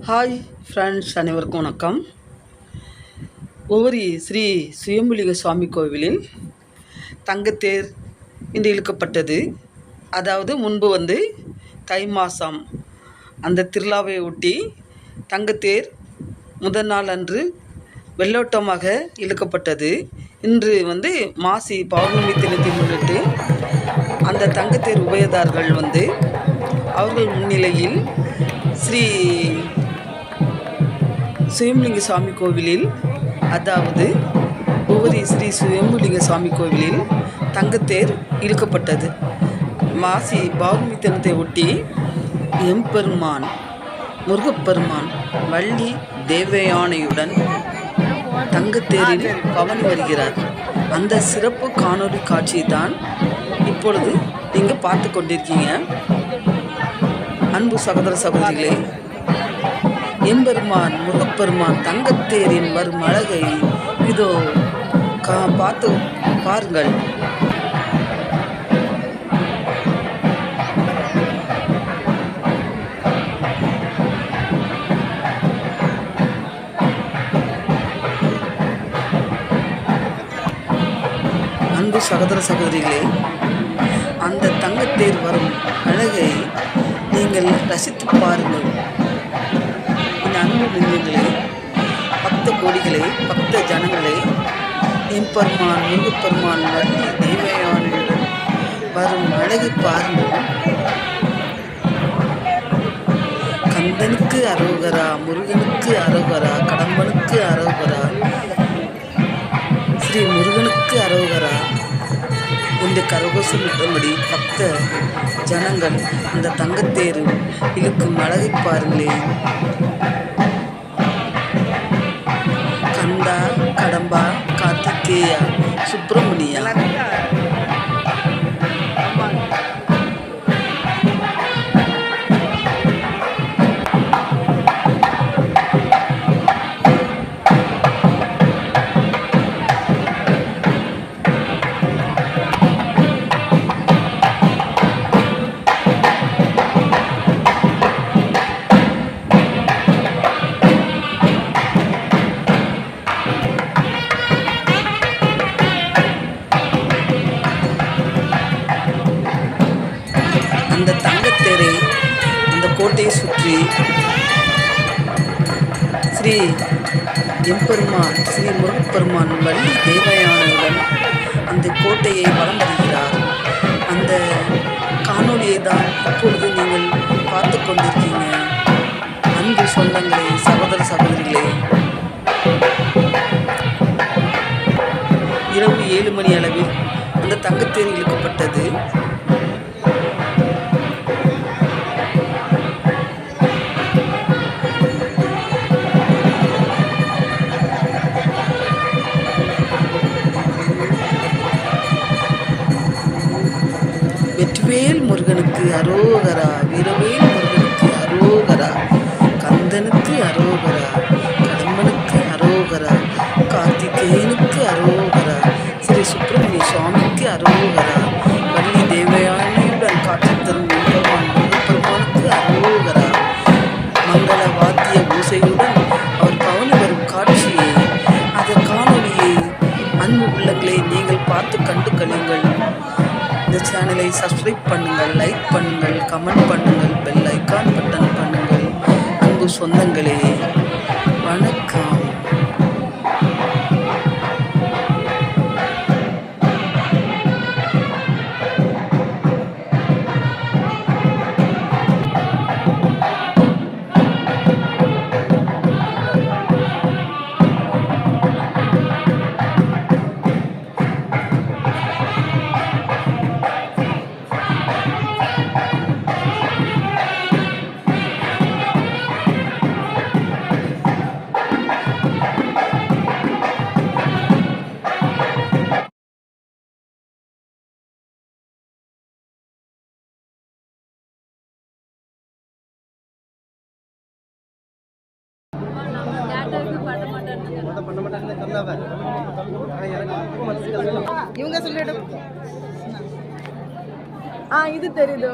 Hi friends, அனைவருக்கும் வணக்கம். ஒவ்வொரு ஸ்ரீ சுயம்புலிங்க சுவாமி கோவிலில் தங்கத்தேர் இன்று இழுக்கப்பட்டது. அதாவது முன்பு தை மாதம் அந்த திருவிழாவை ஒட்டி தங்கத்தேர் முதல் நாள் அன்று வெள்ளோட்டமாக இழுக்கப்பட்டது. இன்று மாசி பௌர்ணமி தினத்தை முன்னிட்டு அந்த தங்கத்தேர் உபயதார்கள் அவர்கள் முன்னிலையில் ஸ்ரீ சுயம்புலிங்க சுவாமி கோவிலில், அதாவது ஒவ்வொரு ஸ்ரீ சுயம்புலிங்க சுவாமி கோவிலில் தங்கத்தேர் இழுக்கப்பட்டது. மாசி பௌர்ணமி தினத்தை ஒட்டி எம்பெருமான் முருகப்பெருமான் வள்ளி தேவயானையுடன் தங்கத்தேரில் பவனி வருகிறார். அந்த சிறப்பு காணொளி காட்சி தான் இப்பொழுது நீங்கள் பார்த்து கொண்டிருக்கீங்க. அன்பு சகோதர சகோதரிகளே, எம்பெருமான் முருகப்பெருமான் தங்கத்தேரின் வரும் அழகை இதோ பார்த்து பாருங்கள். அன்பு சகோதர சகோதரிகளே, அந்த தங்கத்தேர் வரும் அழகை நீங்கள் ரசித்து பாருங்கள். அன்பு நெஞ்சங்களே, பக்த கோடிகளே, பக்த ஜனங்களே, எம்பெருமான் முருகப்பெருமான் வள்ளி தேவயானையுடன் வரும் அழகை பாருங்கள். கந்தனுக்கு அரோகரா, முருகனுக்கு அரோகரா, கடம்பனுக்கு அரோகரா, ஸ்ரீ முருகனுக்கு அரோகரா என்று கரகோஷமிட்டபடி பக்த ஜனங்கள் அந்த தங்கத்தேரு இழுக்கும் அழகை பாருங்களேன். கந்தா, கடம்பா, கார்த்திகேயா, சுப்பிரமணியா, அந்த தங்கத்தேரை அந்த கோட்டையை சுற்றி ஸ்ரீ எம்பெருமான் ஸ்ரீ முருகப்பெருமான் வள்ளி தேவயானையுடன் அந்த கோட்டையை வலம் வருகிறார். அந்த காணொலியை தான் இப்பொழுது நீங்கள் பார்த்து கொண்டிருக்கீங்க. அன்பு சொந்தங்களே, சகோதர சகோதரிகளே, இரவு 7 மணி அளவில் அந்த தங்கத்தேர் இழுக்கப்பட்டது. வெற்றிவேல் முருகனுக்கு அரோகரா, வீரவேல் முருகனுக்கு அரோகரா, கந்தனுக்கு அரோகரா, கடம்பனுக்கு அரோகரா, கார்த்திகேயனுக்கு அரோகரா, ஸ்ரீ சுப்பிரமணிய சுவாமிக்கு அரோகரா, வள்ளி தேவயானையுடன் காட்சி தரும் எம்பெருமான் முருகப்பெருமானுக்கு அரோகரா. மங்கள வாத்திய பூசையுடன் அவர் பவனி வரும் காட்சியை, அந்த காணொலியை அன்பு உள்ளங்களே நீங்கள் பார்த்து கண்டு கழியுங்கள். இந்த சேனலை சப்ஸ்கிரைப் பண்ணுங்கள், லைக் பண்ணுங்கள், கமெண்ட் பண்ணுங்கள், பெல் ஐக்கான் பட்டன் பண்ணுங்கள். அன்பு சொந்தங்களே, வணக்கம். இவங்க சொல்லிடு. இது தெரியுது.